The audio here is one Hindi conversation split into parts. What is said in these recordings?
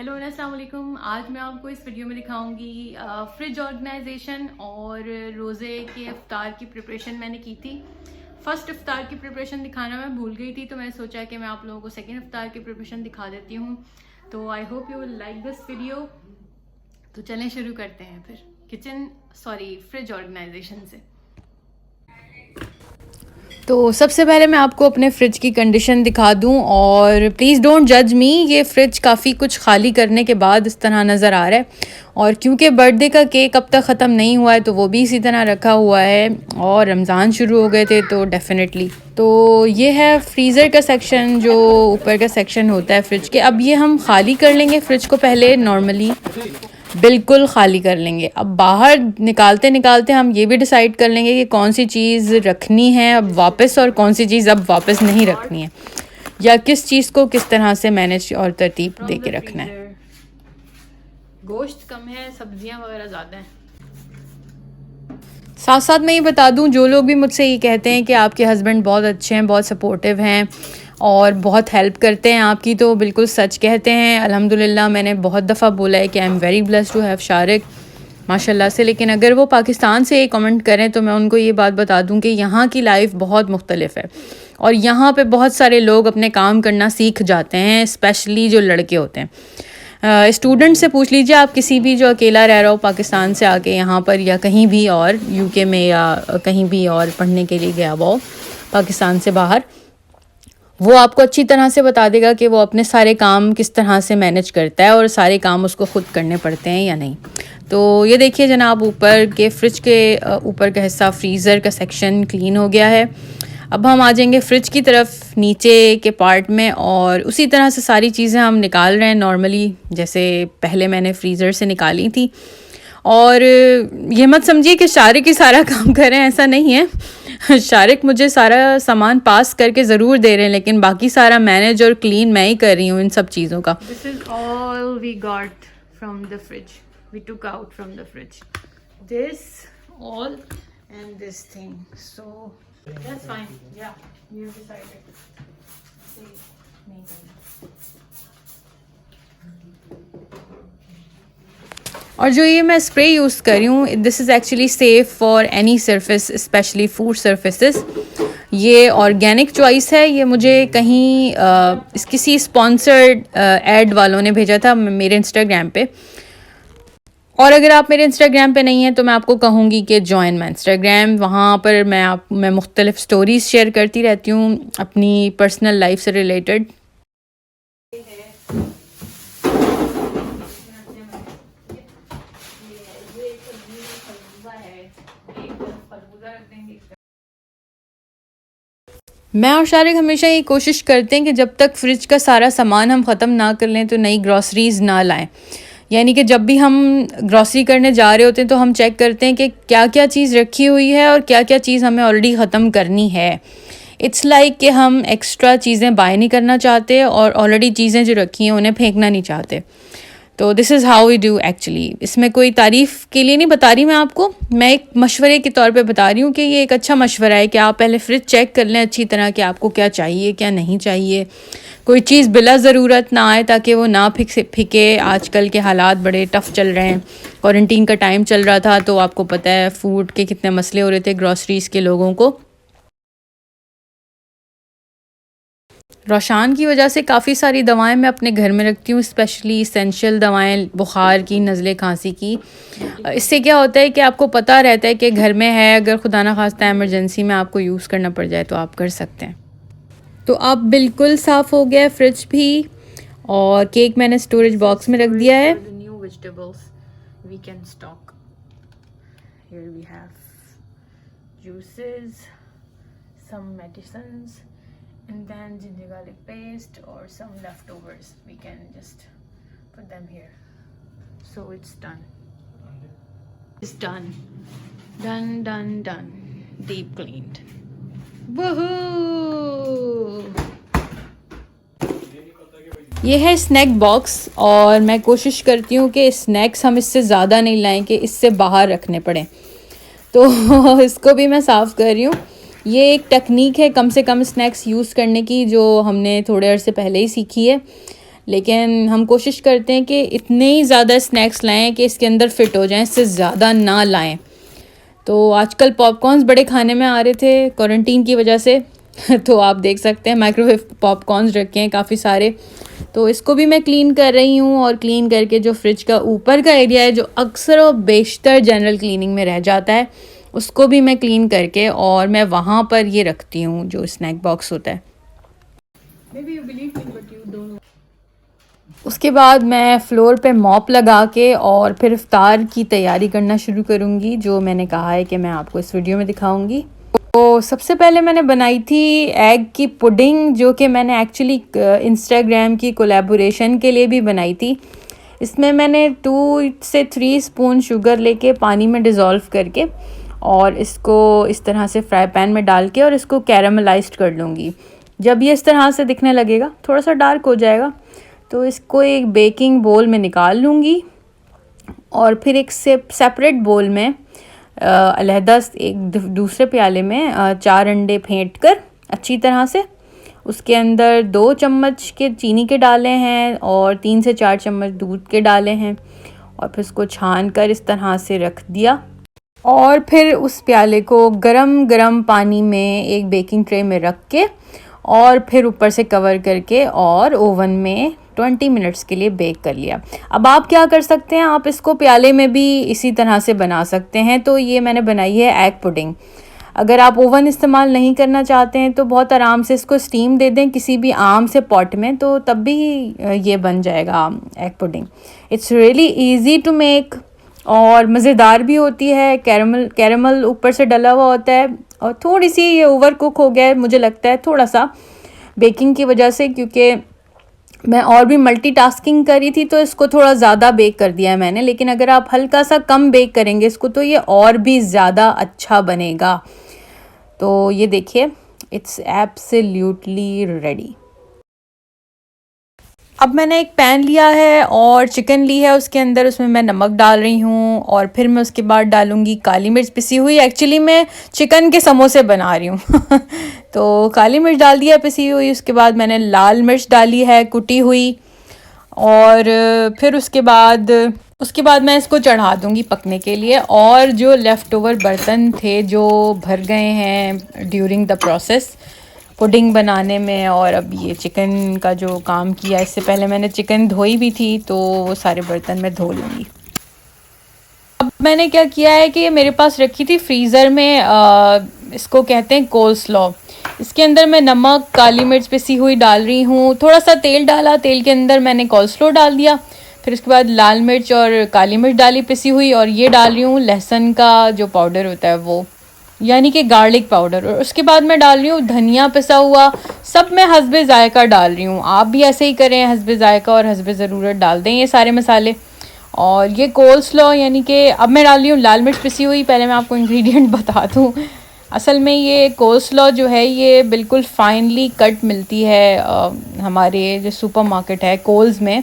हेलो अस्सलाम वालेकुम। आज मैं आपको इस वीडियो में दिखाऊंगी फ्रिज ऑर्गेनाइजेशन और रोज़े के इफ्तार की प्रिपरेशन मैंने की थी। फर्स्ट इफ्तार की प्रिपरेशन दिखाना मैं भूल गई थी, तो मैंने सोचा कि मैं आप लोगों को सेकंड इफ्तार की प्रिपरेशन दिखा देती हूँ। तो I hope you will like this video. तो चलें शुरू करते हैं फिर फ्रिज ऑर्गेनाइजेशन से। तो सबसे पहले मैं आपको अपने फ़्रिज की कंडीशन दिखा दूं, और प्लीज़ डोंट जज मी। ये फ़्रिज काफ़ी कुछ खाली करने के बाद इस तरह नज़र आ रहा है, और क्योंकि बर्थडे का केक अब तक ख़त्म नहीं हुआ है तो वो भी इसी तरह रखा हुआ है, और रमज़ान शुरू हो गए थे तो डेफ़िनेटली। तो ये है फ्रीज़र का सेक्शन, जो ऊपर का सेक्शन होता है फ़्रिज के। अब ये हम खाली कर लेंगे फ़्रिज को, पहले नॉर्मली बिल्कुल ख़ाली कर लेंगे। अब बाहर निकालते निकालते हम ये भी डिसाइड कर लेंगे कि कौन सी चीज़ रखनी है अब वापस, और कौन सी चीज़ अब वापस नहीं रखनी है, या किस चीज़ को किस तरह से मैनेज और तरतीब दे के रखना है। गोश्त कम है, सब्जियां वगैरह ज़्यादा हैं। साथ साथ मैं ये बता दूं, जो लोग भी मुझसे ये कहते हैं कि आपके हस्बैंड बहुत अच्छे हैं, बहुत सपोर्टिव हैं और बहुत हेल्प करते हैं आपकी, तो बिल्कुल सच कहते हैं। अल्हम्दुलिल्लाह मैंने बहुत दफ़ा बोला है कि I am very blessed to have Shariq, माशाल्लाह से। लेकिन अगर वो पाकिस्तान से ये कमेंट करें तो मैं उनको ये बात बता दूं कि यहाँ की लाइफ बहुत मुख्तलिफ है, और यहाँ पे बहुत सारे लोग अपने काम करना सीख जाते हैं, स्पेशली जो लड़के होते हैं। स्टूडेंट से पूछ लीजिए आप, किसी भी जो अकेला रह रहा हो पाकिस्तान से आके यहाँ पर, या कहीं भी और यूके में या कहीं भी और पढ़ने के लिए गया हुआ हो पाकिस्तान से बाहर, वो आपको अच्छी तरह से बता देगा कि वो अपने सारे काम किस तरह से मैनेज करता है और सारे काम उसको ख़ुद करने पड़ते हैं या नहीं। तो ये देखिए जनाब, ऊपर के फ्रिज के ऊपर का हिस्सा, फ्रीज़र का सेक्शन क्लीन हो गया है। अब हम आ जाएंगे फ्रिज की तरफ, नीचे के पार्ट में, और उसी तरह से सारी चीज़ें हम निकाल रहे हैं नॉर्मली, जैसे पहले मैंने फ्रीज़र से निकाली थी। और ये मत समझिए कि शारिक ही सारा काम कर रहे हैं, ऐसा नहीं है। शारिक मुझे सारा सामान पास करके ज़रूर दे रहे हैं, लेकिन बाकी सारा मैनेज और क्लीन मैं ही कर रही हूँ इन सब चीज़ों का। This is all we got from the fridge, we took out from the fridge, this all and this thing, so that's fine, या यू डिसाइडेड नहीं करना। और जो ये मैं स्प्रे यूज़ कर रही हूँ, this is actually safe for any surface, specially food surfaces. ये ऑर्गेनिक चॉइस है, ये मुझे कहीं किसी स्पॉन्सर्ड एड वालों ने भेजा था मेरे इंस्टाग्राम पे। और अगर आप मेरे इंस्टाग्राम पे नहीं हैं तो मैं आपको कहूँगी कि जॉइन माई इंस्टाग्राम। वहाँ पर मैं मुख्तलिफ़ स्टोरीज़ शेयर करती रहती हूँ अपनी पर्सनल लाइफ से रिलेटेड। मैं और शारिक हमेशा ये कोशिश करते हैं कि जब तक फ्रिज का सारा सामान हम ख़त्म ना कर लें तो नई ग्रॉसरीज़ ना लाएं। यानी कि जब भी हम ग्रॉसरी करने जा रहे होते हैं तो हम चेक करते हैं कि क्या क्या चीज़ रखी हुई है और क्या क्या चीज़ हमें ऑलरेडी ख़त्म करनी है। इट्स लाइक कि हम एक्स्ट्रा चीज़ें बाय नहीं करना चाहते, और ऑलरेडी चीज़ें जो रखी हैं उन्हें फेंकना नहीं चाहते। तो this is how we do actually. इसमें कोई तारीफ़ के लिए नहीं बता रही मैं आपको, मैं एक मशवरे के तौर पे बता रही हूँ कि ये एक अच्छा मशवरा है कि आप पहले फ्रिज चेक कर लें अच्छी तरह कि आपको क्या चाहिए क्या नहीं चाहिए, कोई चीज़ बिला ज़रूरत ना आए, ताकि वो ना फिके। आजकल के हालात बड़े टफ़ चल रहे हैं, क्वारंटीन का टाइम चल रहा था, तो आपको पता है फूड के कितने मसले हो रहे थे ग्रॉसरीज़ के लोगों को। रोशान की वजह से काफ़ी सारी दवाएं मैं अपने घर में रखती हूँ, स्पेशली इसेंशियल दवाएं, बुखार की, नज़ले खांसी की। इससे क्या होता है कि आपको पता रहता है कि घर में है, अगर खुदा ना खास्ता एमरजेंसी में आपको यूज़ करना पड़ जाए तो आप कर सकते हैं। तो अब बिल्कुल साफ़ हो गया है फ्रिज भी, और केक मैंने स्टोरेज बॉक्स में रख दिया है। New vegetables we can stock, here we have juices, some medicines, and then ginger garlic paste or some leftovers. We can just put them here. So it's done. It's done. Done. Deep cleaned. Woohoo! ये है स्नैक बॉक्स, और मैं कोशिश करती हूँ कि स्नैक्स हम इससे ज़्यादा नहीं लाएं कि इससे बाहर रखने पड़ें, तो इसको भी मैं साफ़ कर रही हूँ। ये एक टेक्निक है कम से कम स्नैक्स यूज़ करने की, जो हमने थोड़े अरसे पहले ही सीखी है। लेकिन हम कोशिश करते हैं कि इतने ही ज़्यादा स्नैक्स लाएं कि इसके अंदर फ़िट हो जाएं, इससे ज़्यादा ना लाएं। तो आजकल पॉपकॉर्न्स बड़े खाने में आ रहे थे क्वारंटीन की वजह से तो आप देख सकते हैं माइक्रोवेव पॉपकॉर्न्स रखे हैं काफ़ी सारे। तो इसको भी मैं क्लीन कर रही हूँ, और क्लीन करके जो फ्रिज का ऊपर का एरिया है जो अक्सर और बेशतर जनरल क्लीनिंग में रह जाता है, उसको भी मैं क्लीन करके और मैं वहाँ पर ये रखती हूँ जो स्नैक बॉक्स होता है। उसके बाद मैं फ्लोर पे मॉप लगा के और फिर इफ्तार की तैयारी करना शुरू करूँगी, जो मैंने कहा है कि मैं आपको इस वीडियो में दिखाऊँगी। तो सबसे पहले मैंने बनाई थी एग की पुडिंग, जो कि मैंने एक्चुअली इंस्टाग्राम की कोलैबोरेशन के लिए भी बनाई थी। इसमें मैंने 2 से 3 स्पून शुगर लेके पानी में डिज़ोल्व करके और इसको इस तरह से फ्राई पैन में डाल के और इसको कैरामलाइज्ड कर लूँगी। जब ये इस तरह से दिखने लगेगा, थोड़ा सा डार्क हो जाएगा, तो इसको एक बेकिंग बोल में निकाल लूँगी और फिर एक सेपरेट बोल में अलहदा एक दूसरे प्याले में 4 अंडे फेंट कर अच्छी तरह से उसके अंदर 2 चम्मच के चीनी के डाले हैं और 3 से 4 चम्मच दूध के डाले हैं, और फिर उसको छान कर इस तरह से रख दिया। और फिर उस प्याले को गरम गरम पानी में एक बेकिंग ट्रे में रख के और फिर ऊपर से कवर करके और ओवन में 20 मिनट्स के लिए बेक कर लिया। अब आप क्या कर सकते हैं, आप इसको प्याले में भी इसी तरह से बना सकते हैं। तो ये मैंने बनाई है एग पुडिंग। अगर आप ओवन इस्तेमाल नहीं करना चाहते हैं तो बहुत आराम से इसको स्टीम दे दें किसी भी आम से पॉट में, तो तब भी ये बन जाएगा egg pudding. It's really easy to make और मज़ेदार भी होती है। कैरमल ऊपर से डला हुआ होता है, और थोड़ी सी ये ओवर कुक हो गया है मुझे लगता है, थोड़ा सा बेकिंग की वजह से, क्योंकि मैं और भी मल्टीटास्किंग करी थी तो इसको थोड़ा ज़्यादा बेक कर दिया है मैंने। लेकिन अगर आप हल्का सा कम बेक करेंगे इसको तो ये और भी ज़्यादा अच्छा बनेगा। तो ये देखिए, इट्स एब्सोल्युटली रेडी। अब मैंने एक पैन लिया है और चिकन ली है, उसके अंदर उसमें मैं नमक डाल रही हूँ और फिर मैं उसके बाद डालूँगी काली मिर्च पिसी हुई। एक्चुअली मैं चिकन के समोसे बना रही हूँ तो काली मिर्च डाल दिया पिसी हुई। उसके बाद मैंने लाल मिर्च डाली है कुटी हुई, और फिर उसके बाद मैं इसको चढ़ा दूँगी पकने के लिए। और जो लेफ़्ट ओवर बर्तन थे जो भर गए हैं ड्यूरिंग द प्रोसेस पुडिंग बनाने में, और अब ये चिकन का जो काम किया, इससे पहले मैंने चिकन धोई भी थी तो वो सारे बर्तन मैं धो लूँगी। अब मैंने क्या किया है कि मेरे पास रखी थी फ्रीज़र में, इसको कहते हैं कोल्स्लॉ। इसके अंदर मैं नमक, काली मिर्च पिसी हुई डाल रही हूँ, थोड़ा सा तेल डाला, तेल के अंदर मैंने कोल्स्लॉ डाल दिया, फिर उसके बाद लाल मिर्च और काली मिर्च डाली पिसी हुई, और ये डाल रही हूँ लहसुन का जो पाउडर होता है वो, यानी कि गार्लिक पाउडर। और उसके बाद मैं डाल रही हूँ धनिया पिसा हुआ। सब मैं हस्बे ज़ायका डाल रही हूँ, आप भी ऐसे ही करें, हस्बे ज़ायका और हस्बे ज़रूरत डाल दें ये सारे मसाले। और ये कोल्स्लॉ यानी कि अब मैं डाल रही हूँ लाल मिर्च पिसी हुई। पहले मैं आपको इंग्रेडिएंट बता दूँ, असल में ये कोल्स्लॉ जो है ये बिल्कुल फाइनली कट मिलती है, हमारे जो सुपरमार्केट है कोल्स में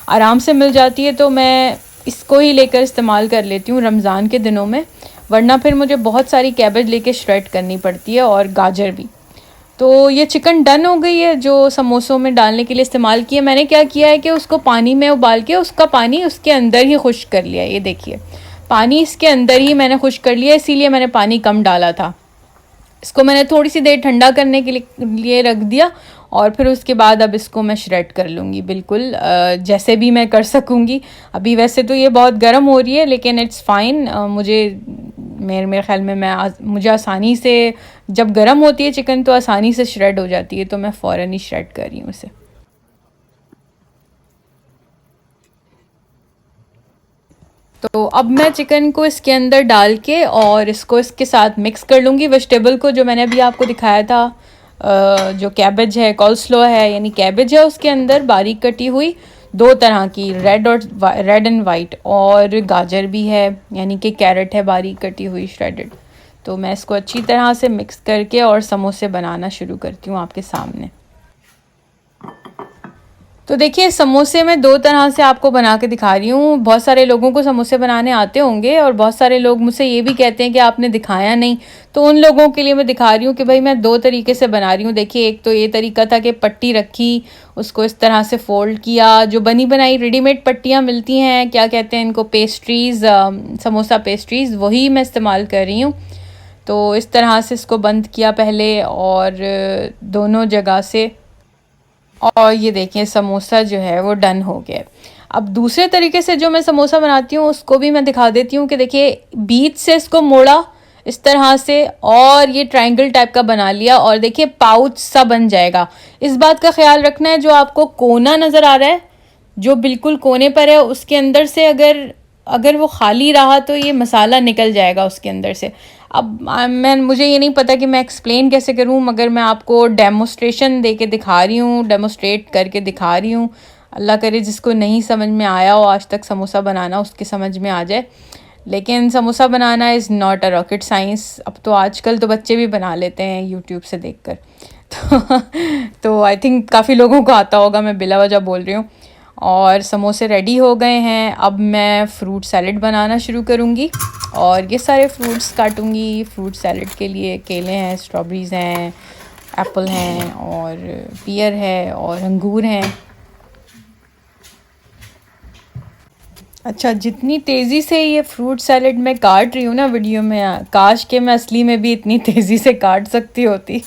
आराम से मिल जाती है। तो मैं इसको ही लेकर इस्तेमाल कर लेती हूँ रमज़ान के दिनों में, वरना फिर मुझे बहुत सारी कैबेज लेके श्रेड करनी पड़ती है और गाजर भी। तो ये चिकन डन हो गई है जो समोसों में डालने के लिए इस्तेमाल किया। मैंने क्या किया है कि उसको पानी में उबाल के उसका पानी उसके अंदर ही खुश्क कर लिया। ये देखिए, पानी इसके अंदर ही मैंने खुश्क कर लिया, इसीलिए मैंने पानी कम डाला था। इसको मैंने थोड़ी सी देर ठंडा करने के लिए रख दिया, और फिर उसके बाद अब इसको मैं श्रेड कर लूँगी बिल्कुल जैसे भी मैं कर सकूँगी। अभी वैसे तो ये बहुत गर्म हो रही है, लेकिन इट्स फ़ाइन। मेरे ख़्याल में मुझे आसानी से, जब गर्म होती है चिकन तो आसानी से श्रेड हो जाती है, तो मैं फ़ौरन ही श्रेड कर रही हूँ इसे। तो अब मैं चिकन को इसके अंदर डाल के और इसको इसके साथ मिक्स कर लूँगी। वेजिटेबल को जो मैंने अभी आपको दिखाया था, जो कैबेज है, कोल्स्लॉ है यानी कैबेज है, उसके अंदर बारीक कटी हुई 2 तरह की, रेड एंड वाइट, और गाजर भी है यानी कि कैरेट है बारीक कटी हुई श्रेडेड। तो मैं इसको अच्छी तरह से मिक्स करके और समोसे बनाना शुरू करती हूँ आपके सामने। तो देखिए समोसे मैं दो तरह से आपको बना के दिखा रही हूँ। बहुत सारे लोगों को समोसे बनाने आते होंगे और बहुत सारे लोग मुझसे ये भी कहते हैं कि आपने दिखाया नहीं, तो उन लोगों के लिए मैं दिखा रही हूँ कि भाई मैं दो तरीके से बना रही हूँ। देखिए एक तो ये तरीका था कि पट्टी रखी, उसको इस तरह से फोल्ड किया, जो बनी बनाई रेडीमेड पट्टियाँ मिलती हैं, क्या कहते हैं इनको, पेस्ट्रीज़, समोसा पेस्ट्रीज़, वही मैं इस्तेमाल कर रही हूँ। तो इस तरह से इसको बंद किया पहले और दोनों जगह से, और ये देखिए समोसा जो है वो डन हो गया। अब दूसरे तरीके से जो मैं समोसा बनाती हूँ उसको भी मैं दिखा देती हूँ कि देखिए बीच से इसको मोड़ा इस तरह से और ये ट्रायंगल टाइप का बना लिया और देखिए पाउच सा बन जाएगा। इस बात का ख्याल रखना है जो आपको कोना नज़र आ रहा है, जो बिल्कुल कोने पर है, उसके अंदर से अगर वो खाली रहा तो ये मसाला निकल जाएगा उसके अंदर से। अब मुझे ये नहीं पता कि मैं एक्सप्लेन कैसे करूँ, मगर मैं आपको डेमोस्ट्रेशन दे के दिखा रही हूँ, डेमोस्ट्रेट करके दिखा रही हूँ। अल्लाह करे जिसको नहीं समझ में आया हो आज तक समोसा बनाना, उसके समझ में आ जाए। लेकिन समोसा बनाना is not a rocket science. अब तो आजकल तो बच्चे भी बना लेते हैं यूट्यूब से देखकर। तो आई थिंक काफ़ी लोगों को आता होगा, मैं बिला वजह बोल रही हूँ। और समोसे रेडी हो गए हैं। अब मैं फ्रूट सैलेड बनाना शुरू करूँगी और ये सारे फ्रूट्स काटूँगी फ्रूट सैलेड के लिए। केले हैं, स्ट्रॉबेरीज़ हैं, एप्पल हैं और पियर है और अंगूर हैं। अच्छा, जितनी तेज़ी से ये फ्रूट सैलेड मैं काट रही हूँ ना वीडियो में, काश के मैं असली में भी इतनी तेज़ी से काट सकती होती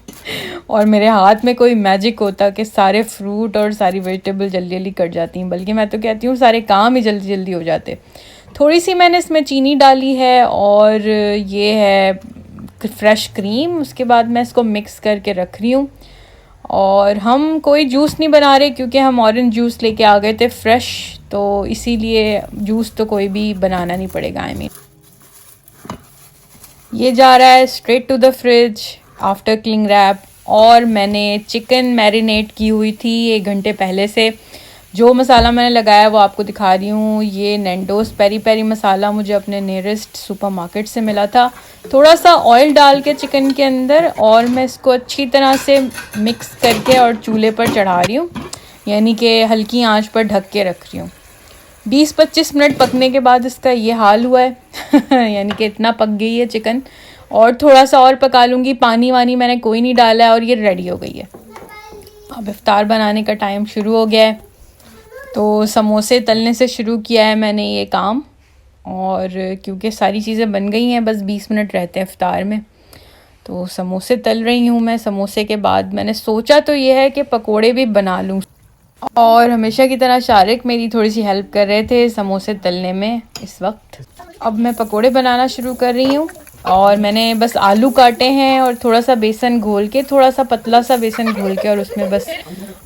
और मेरे हाथ में कोई मैजिक होता कि सारे फ्रूट और सारी वेजिटेबल जल्दी जल्दी कट जाती हैं। बल्कि मैं तो कहती हूँ सारे काम ही जल्दी जल्दी हो जाते। थोड़ी सी मैंने इसमें चीनी डाली है और ये है फ्रेश क्रीम। उसके बाद मैं इसको मिक्स करके रख रही हूँ। और हम कोई जूस नहीं बना रहे क्योंकि हम ऑरेंज जूस लेके आ गए थे फ्रेश, तो इसीलिए जूस तो कोई भी बनाना नहीं पड़ेगा। आई मीन ये जा रहा है straight to the fridge after cling wrap. और मैंने चिकन मैरिनेट की हुई थी 1 घंटे पहले से। जो मसाला मैंने लगाया वो आपको दिखा रही हूँ। ये नैंडोस पेरी पेरी मसाला मुझे अपने नियरेस्ट सुपरमार्केट से मिला था। थोड़ा सा ऑयल डाल के चिकन के अंदर और मैं इसको अच्छी तरह से मिक्स करके और चूल्हे पर चढ़ा रही हूँ, यानी कि हल्की आंच पर ढक के रख रही हूँ। 20-25 मिनट पकने के बाद इसका ये हाल हुआ है यानी कि इतना पक गई है चिकन। और थोड़ा सा और पका लूँगी। पानी वानी मैंने कोई नहीं डाला है और ये रेडी हो गई है। अब इफ्तार बनाने का टाइम शुरू हो गया है, तो समोसे तलने से शुरू किया है मैंने ये काम। और क्योंकि सारी चीज़ें बन गई हैं, बस 20 मिनट रहते हैं इफ्तार में, तो समोसे तल रही हूँ मैं। समोसे के बाद मैंने सोचा तो ये है कि पकोड़े भी बना लूँ। और हमेशा की तरह शारिक मेरी थोड़ी सी हेल्प कर रहे थे समोसे तलने में इस वक्त। अब मैं पकोड़े बनाना शुरू कर रही हूँ और मैंने बस आलू काटे हैं और थोड़ा सा बेसन घोल के, थोड़ा सा पतला सा बेसन घोल के और उसमें बस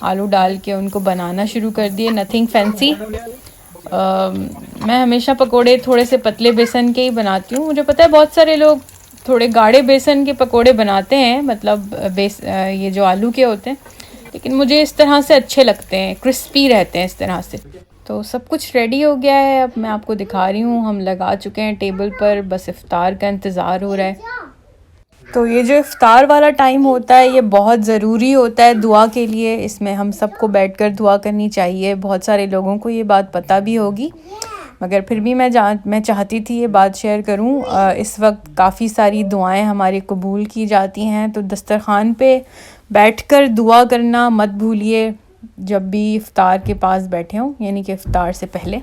आलू डाल के उनको बनाना शुरू कर दिए। Nothing fancy. मैं हमेशा पकोड़े थोड़े से पतले बेसन के ही बनाती हूँ। मुझे पता है बहुत सारे लोग थोड़े गाढ़े बेसन के पकोड़े बनाते हैं, मतलब ये जो आलू के होते हैं, लेकिन मुझे इस तरह से अच्छे लगते हैं, क्रिस्पी रहते हैं इस तरह से। तो सब कुछ रेडी हो गया है। अब मैं आपको दिखा रही हूँ, हम लगा चुके हैं टेबल पर, बस इफ्तार का इंतज़ार हो रहा है। तो ये जो इफ्तार वाला टाइम होता है ये बहुत ज़रूरी होता है दुआ के लिए। इसमें हम सबको बैठकर दुआ करनी चाहिए। बहुत सारे लोगों को ये बात पता भी होगी, मगर फिर भी मैं चाहती थी ये बात शेयर करूं। इस वक्त काफ़ी सारी दुआएं हमारी कबूल की जाती हैं, तो दस्तरखान पे बैठकर दुआ करना मत भूलिए जब भी इफ्तार के पास बैठे हों, यानी कि इफ्तार से पहले।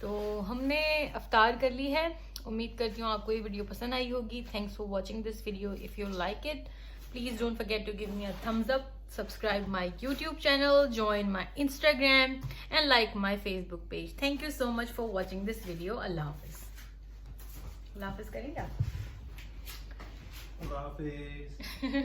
तो हमने इफ्तार कर ली है। उम्मीद करती हूँ आपको ये वीडियो पसंद आई होगी। Thanks for watching this video. If you like it, please don't forget to give me a thumbs up, subscribe my YouTube channel, join my Instagram and like my Facebook page. Thank you so much for watching this video. Allah Hafiz. Allah Hafiz करेंगे आप? Allah Hafiz.